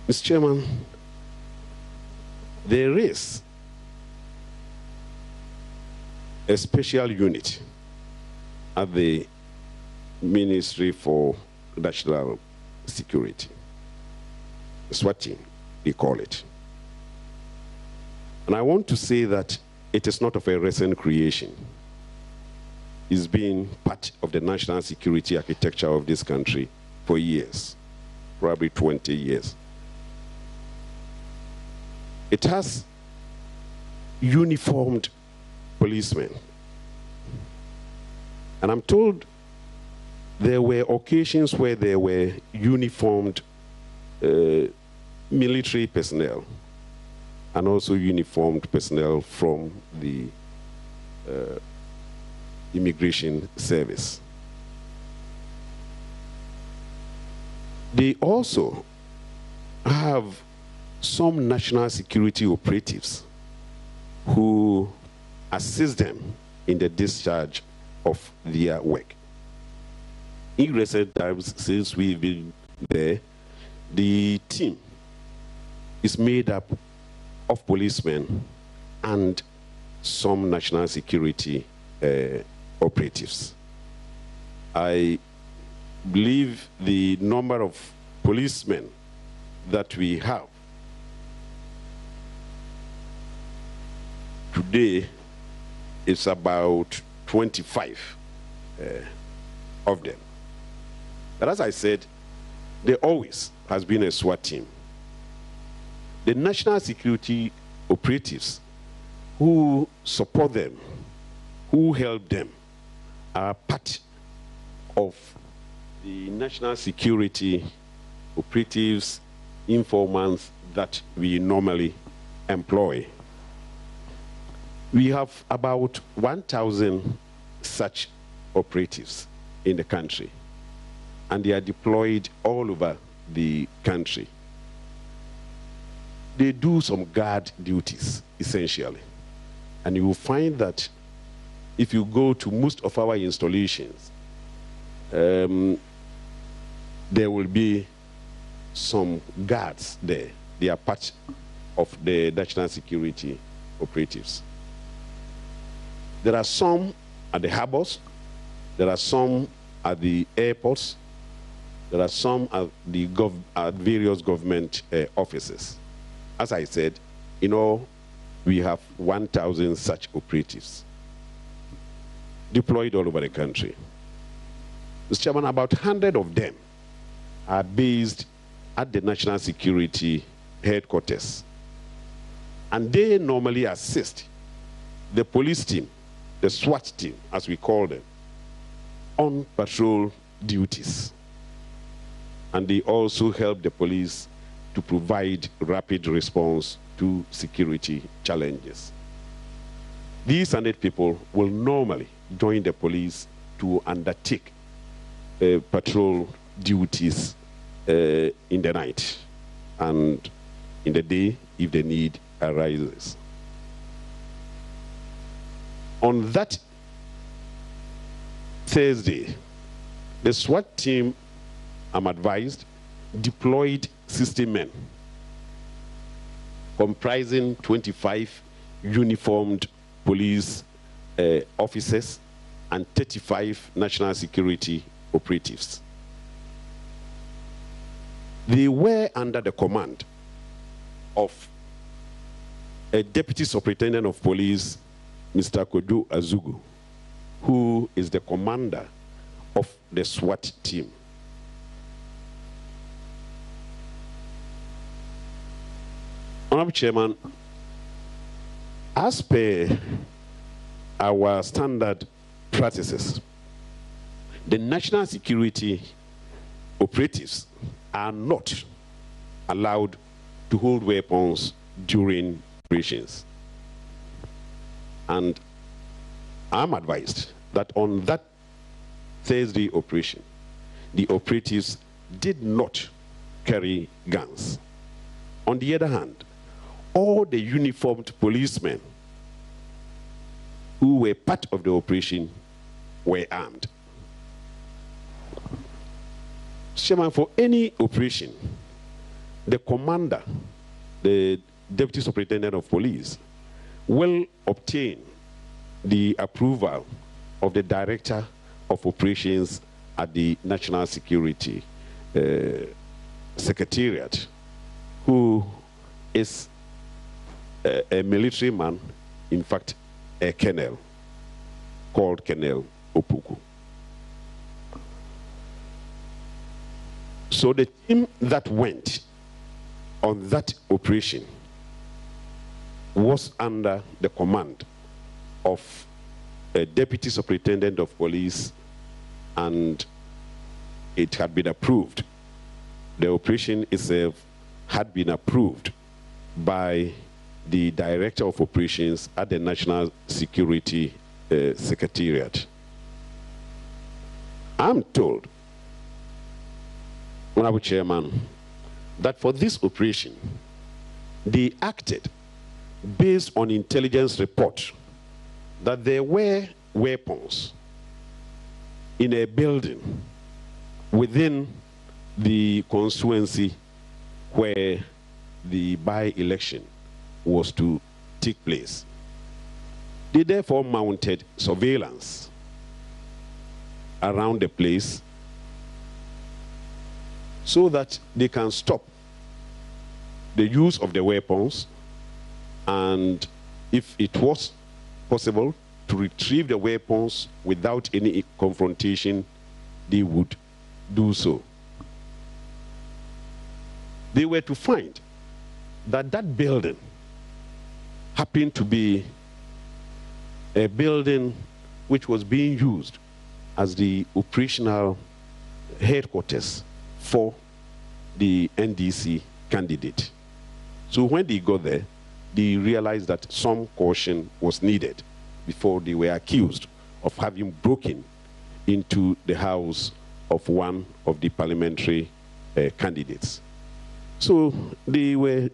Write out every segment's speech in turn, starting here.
Mr. Chairman, there is a special unit at the Ministry for National Security, SWAT team, they call it. And I want to say that it is not of a recent creation. It's been part of the national security architecture of this country for years, probably 20 years. It has uniformed policemen. And I'm told there were occasions where there were uniformed military personnel and also uniformed personnel from the immigration service. They also have some national security operatives who assist them in the discharge of their work. In recent times, since we've been there, the team is made up of policemen and some national security operatives. I believe the number of policemen that we have today is about 25 of them. But as I said, there always has been a SWAT team. The national security operatives who support them, who help them, are part of the national security operatives, informants that we normally employ. We have about 1,000 such operatives in the country, and they are deployed all over the country. They do some guard duties, essentially. And you will find that if you go to most of our installations, there will be some guards there. They are part of the national security operatives. There are some at the harbors, there are some at the airports, there are some at the various government offices. As I said, in all, we have 1,000 such operatives deployed all over the country. Mr. Chairman, about 100 of them are based at the National Security Headquarters. And they normally assist the police team, the SWAT team, as we call them, on patrol duties. And they also help the police to provide rapid response to security challenges. These 100 people will normally join the police to undertake patrol duties in the night and in the day if the need arises. On that Thursday, the SWAT team, I'm advised, deployed 60 men, comprising 25 uniformed police officers and 35 national security operatives. They were under the command of a Deputy Superintendent of Police, Mr. Kodo Azugu, who is the commander of the SWAT team. Honorable Chairman, as per our standard practices, the national security operatives are not allowed to hold weapons during operations. And I'm advised that on that Thursday operation, the operatives did not carry guns. On the other hand, all the uniformed policemen who were part of the operation were armed. Chairman, for any operation the commander, the Deputy Superintendent of Police, will obtain the approval of the Director of Operations at the National Security Secretariat, who is a military man, in fact, a colonel, called Colonel Opuku. So the team that went on that operation was under the command of a Deputy Superintendent of Police, and it had been approved. The operation itself had been approved by the Director of Operations at the National Security Secretariat. I'm told, Honorable Chairman, that for this operation, they acted based on intelligence report that there were weapons in a building within the constituency where the by-election was to take place. They therefore mounted surveillance around the place so that they can stop the use of the weapons, and if it was possible to retrieve the weapons without any confrontation, they would do so. They were to find that that building happened to be a building which was being used as the operational headquarters for the NDC candidate. So when they got there, they realized that some caution was needed before they were accused of having broken into the house of one of the parliamentary candidates. So they were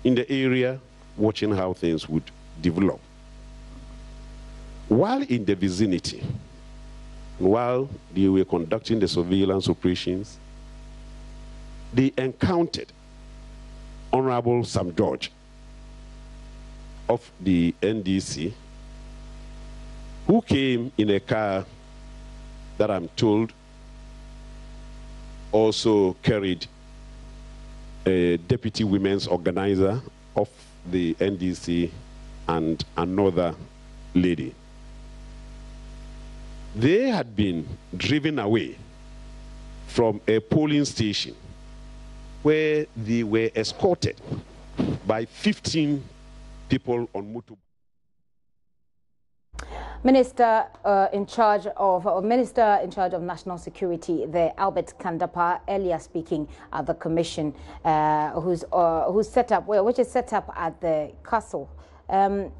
in the area watching how things would develop. While in the vicinity, while they were conducting the surveillance operations, they encountered Honorable Sam George of the NDC, who came in a car that I'm told also carried a deputy women's organizer of the NDC and another lady. They had been driven away from a polling station where they were escorted by 15 people on motorbikes. Minister in charge of National Security, the Albert Kan-Dapaah, earlier speaking at the commission, who's set up, which is set up at the castle,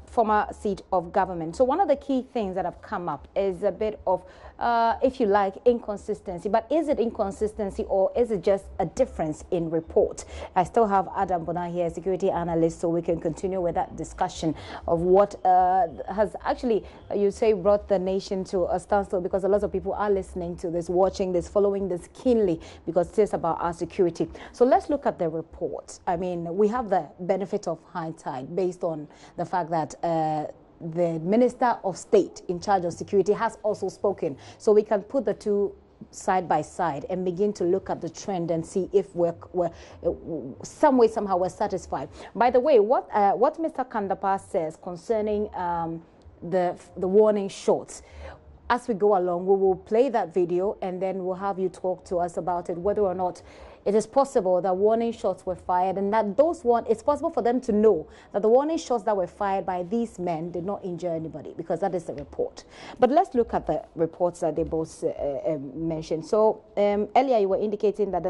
former seat of government. So one of the key things that have come up is a bit of, if you like, inconsistency. But is it inconsistency or is it just a difference in report? I still have A.W.W here, security analyst, so we can continue with that discussion of what has actually, you say, brought the nation to a standstill, because a lot of people are listening to this, watching this, following this keenly, because it is about our security. So let's look at the report. I mean, we have the benefit of hindsight based on the fact that the Minister of State in charge of security has also spoken. So we can put the two side by side and begin to look at the trend and see if we're some way, somehow we're satisfied. By the way, what Mr. Kan-Dapaah says concerning the warning shots, as we go along, we will play that video and then we'll have you talk to us about it, whether or not it is possible that warning shots were fired, and that it's possible for them to know that the warning shots that were fired by these men did not injure anybody, because that is the report. But let's look at the reports that they both mentioned. So earlier you were indicating that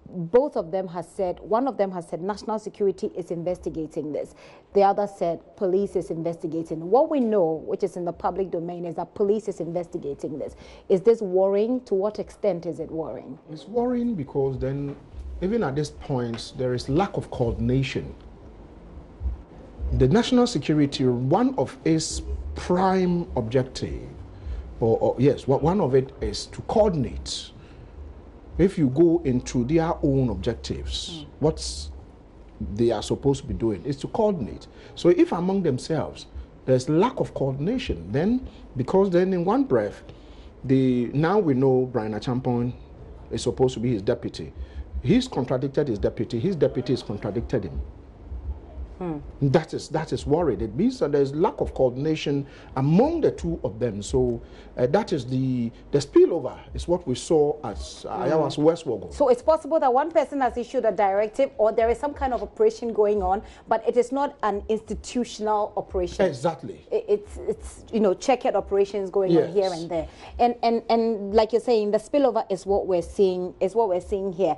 both of them has said, one of them has said national security is investigating this. The other said police is investigating. What we know, which is in the public domain, is that police is investigating this. Is this worrying? To what extent is it worrying? It's worrying because then, even at this point, there is lack of coordination. The national security, one of its prime objective, yes, one of it is to coordinate if you go into their own objectives, what they are supposed to be doing is to coordinate. So if among themselves there's lack of coordination, then because then in one breath, now we know Brian Achampong is supposed to be his deputy. He's contradicted his deputy has contradicted him. That is worried. It means that there's lack of coordination among the two of them. So that is the spillover is what we saw as Ayawa's West Wogo. So it's possible that one person has issued a directive or there is some kind of operation going on, but it is not an institutional operation. Exactly. It's checkered operations going on here and there. And like you're saying, the spillover is what we're seeing here.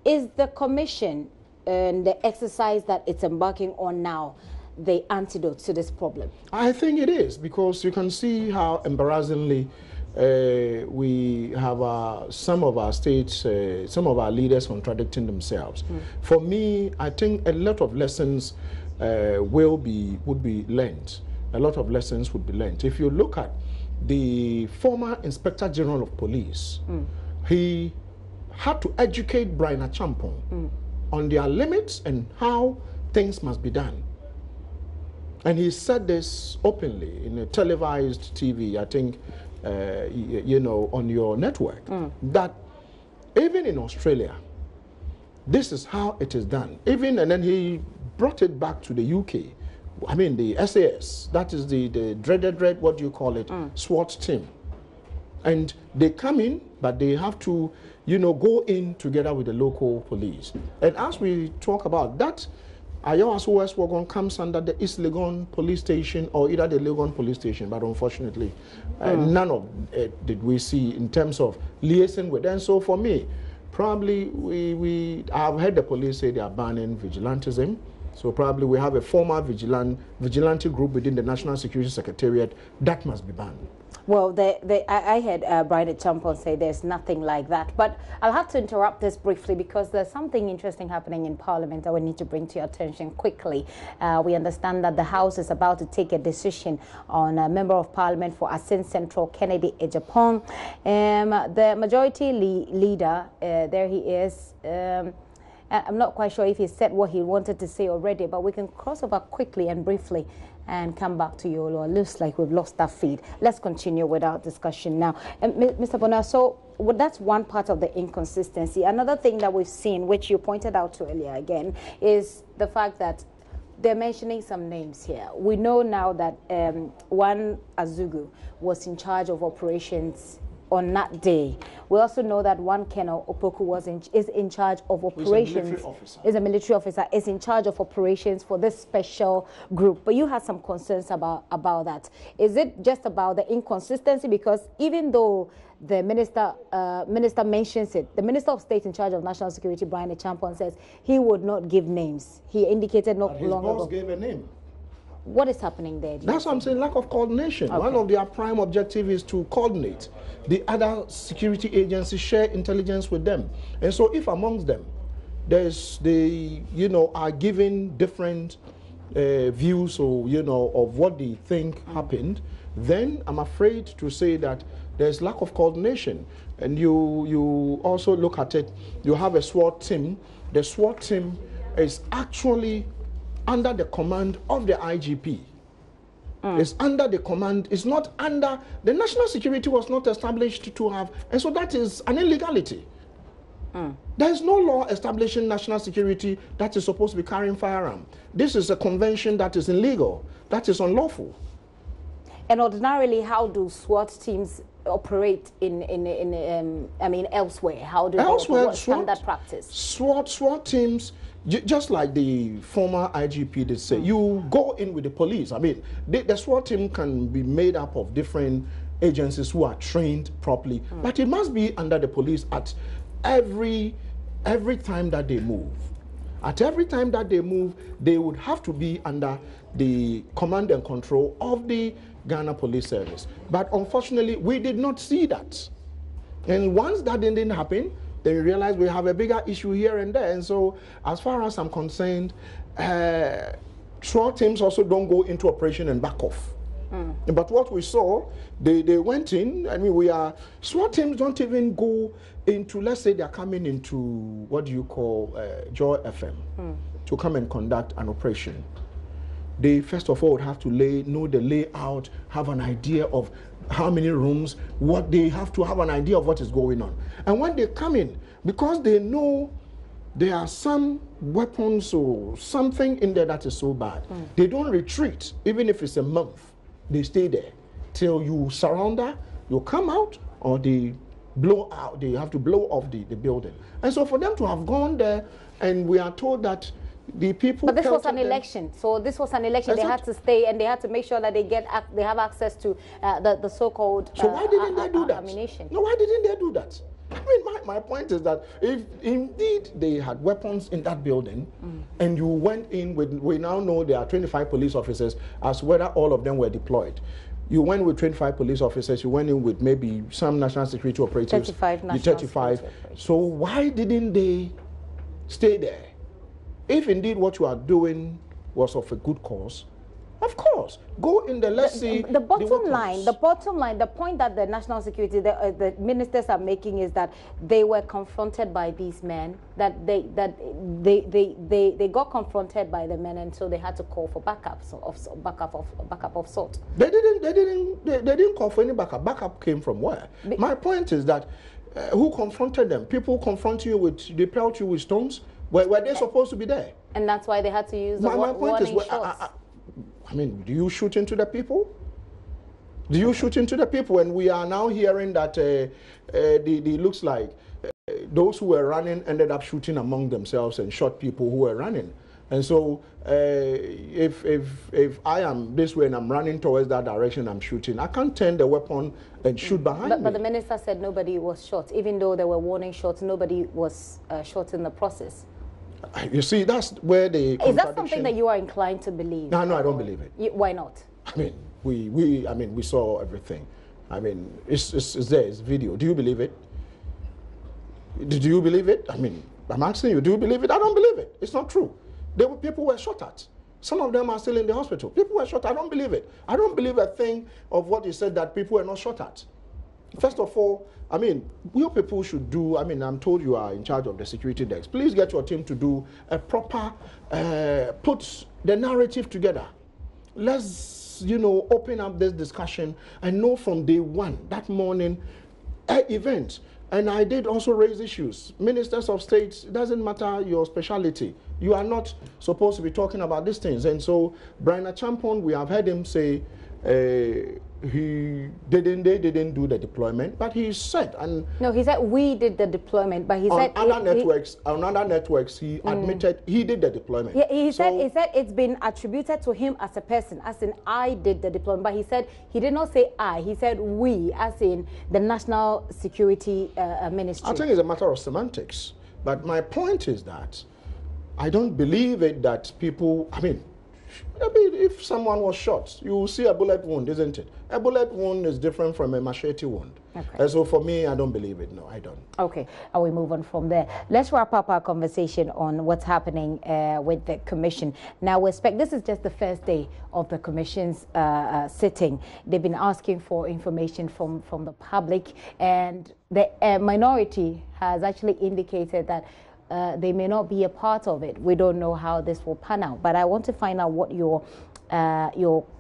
Is the commission and the exercise that it's embarking on now the antidote to this problem? I think it is, because you can see how embarrassingly we have some of our states, some of our leaders contradicting themselves. For me, I think a lot of lessons would be learned. A lot of lessons would be learned. If you look at the former Inspector General of Police, he had to educate Brian Achampong on their limits and how things must be done. And he said this openly in a televised TV, I think, on your network, that even in Australia, this is how it is done. And then he brought it back to the UK. I mean, the SAS, that is the dreaded, what do you call it, SWAT team. And they come in, but they have to, go in together with the local police. And as we talk about that, Ayawa's West Wogon comes under the East Legon police station or either the Legon police station, but unfortunately, none of it did we see in terms of liaison with them. So for me, probably I've heard the police say they are banning vigilantism. So probably we have a former vigilante group within the National Security Secretariat that must be banned. Well, I heard Brian Achampong say there's nothing like that. But I'll have to interrupt this briefly because there's something interesting happening in Parliament that we need to bring to your attention quickly. We understand that the House is about to take a decision on a Member of Parliament for Asin Central, Kennedy Ejapong. The majority leader, there he is. I'm not quite sure if he said what he wanted to say already, but we can cross over quickly and briefly and come back to you. It looks like we've lost that feed. Let's continue with our discussion now. Mr. Bonner, so that's one part of the inconsistency. Another thing that we've seen, which you pointed out to earlier again, is the fact that they're mentioning some names here. We know now that one Azugu was in charge of operations on that day. We also know that one Colonel Opoku is in charge of operations. Is a military officer, is in charge of operations for this special group. But you had some concerns about that. Is it just about the inconsistency? Because even though the minister mentions it, the Minister of State in charge of national security, Brian Achampong, says he would not give names. He indicated not long ago. His boss gave a name. What is happening there? That's what I'm saying, lack of coordination. Okay. One of their prime objectives is to coordinate. The other security agencies share intelligence with them. And so if amongst them, are giving different views or, of what they think happened, then I'm afraid to say that there's lack of coordination. And you also look at it, you have a SWAT team. The SWAT team is actually under the command of the IGP. It's under the command, it's not under, the national security was not established to have, and so that is an illegality. There is no law establishing national security that is supposed to be carrying firearm. This is a convention that is illegal, that is unlawful. And ordinarily, how do SWAT teams operate elsewhere? How do they standard practice? SWAT teams, just like the former IGP did say, you go in with the police. I mean, the SWAT team can be made up of different agencies who are trained properly, but it must be under the police at every time that they move. At every time that they move, they would have to be under the command and control of the Ghana Police Service. But unfortunately, we did not see that. And once that didn't happen, then we realized we have a bigger issue here and there. And so, as far as I'm concerned, SWAT teams also don't go into operation and back off. But what we saw, they went in. I mean, SWAT teams don't even go into, let's say they're coming into, what do you call, Joy FM, to come and conduct an operation. They first of all would have to know the layout, have an idea of how many rooms, what they have to have an idea of what is going on. And when they come in, because they know there are some weapons or something in there that is so bad, they don't retreat, even if it's a month. They stay there till you surrender, you come out, or they blow out, they have to blow off the building. And so for them to have gone there, and we are told that the people... But this was an election. So this was an election. They had to stay, and they had to make sure that they have access to the so-called So why didn't they do that? Ammunition. No, why didn't they do that? I mean, my point is that if indeed they had weapons in that building, and you went in with, we now know there are 25 police officers, as whether all of them were deployed. You went with 25 police officers, you went in with maybe some national security operatives. 35. So why didn't they stay there? If indeed what you are doing was of a good cause, of course, go in there. Let's see. The bottom line, the point that the national security, the ministers are making is that they were confronted by these men. That they got confronted by the men, and so they had to call for backup of sort. They didn't call for any backup. Backup came from where? My point is that who confronted them? People confront you with, they pelt you with stones. Were they supposed to be there? And that's why they had to use the warning shots. I mean, do you shoot into the people? Do you shoot into the people? And we are now hearing that looks like those who were running ended up shooting among themselves and shot people who were running. And so if I am this way and I'm running towards that direction, I'm shooting, I can't turn the weapon and shoot behind me. But the minister said nobody was shot. Even though there were warning shots, nobody was shot in the process. You see, that's where the Is that something that you are inclined to believe? No, I don't believe it. Why not? I mean, we saw everything. I mean, it's there, it's video. Do you believe it? Do you believe it? I mean, I'm asking you, do you believe it? I don't believe it. It's not true. People were shot at. Some of them are still in the hospital. People were shot. I don't believe it. I don't believe a thing of what you said that people were not shot at. First of all, I mean, your people should do, I mean, I'm told you are in charge of the security desk. Please get your team to do a proper, put the narrative together. Let's, open up this discussion and know from day one, that morning, event. And I did also raise issues. Ministers of state, it doesn't matter your speciality. You are not supposed to be talking about these things. And so, Brian Champon, we have heard him say, they didn't do the deployment, but he said, and no, he said we did the deployment, but he said on other networks he admitted he did the deployment. Yeah, he said it's been attributed to him as a person, as in I did the deployment, but he said he did not say I. He said we, as in the National Security Ministry. I think it's a matter of semantics, but my point is that I don't believe it that people. I mean, if someone was shot, you will see a bullet wound, isn't it? A bullet wound is different from a machete wound. Okay. And so for me, I don't believe it. No, I don't. Okay. And we move on from there. Let's wrap up our conversation on what's happening with the commission. Now, we expect this is just the first day of the commission's sitting. They've been asking for information from the public, and the minority has actually indicated that they may not be a part of it. We don't know how this will pan out, but I want to find out what your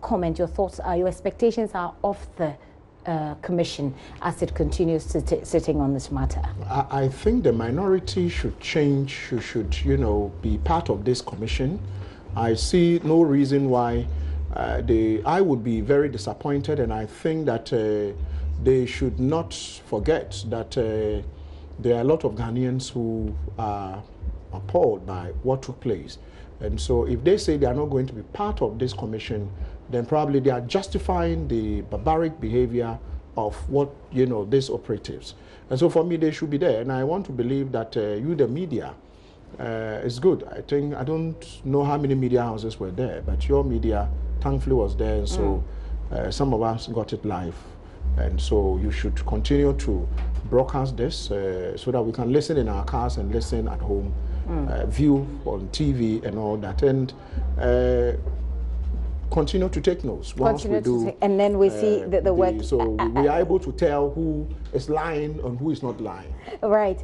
comment, your thoughts are, your expectations are of the commission as it continues sitting on this matter. I think the minority should change, should be part of this commission. I see no reason why I would be very disappointed, and I think that they should not forget that there are a lot of Ghanaians who are appalled by what took place. And so if they say they are not going to be part of this commission, then probably they are justifying the barbaric behavior of what, these operatives. And so for me, they should be there. And I want to believe that you, the media, is good. I don't know how many media houses were there, but your media, thankfully, was there. And so some of us got it live. And so you should continue to broadcast this so that we can listen in our cars and listen at home, view on TV and all that. And continue to take notes once we do. And then we see the work. So we are able to tell who is lying and who is not lying. Right.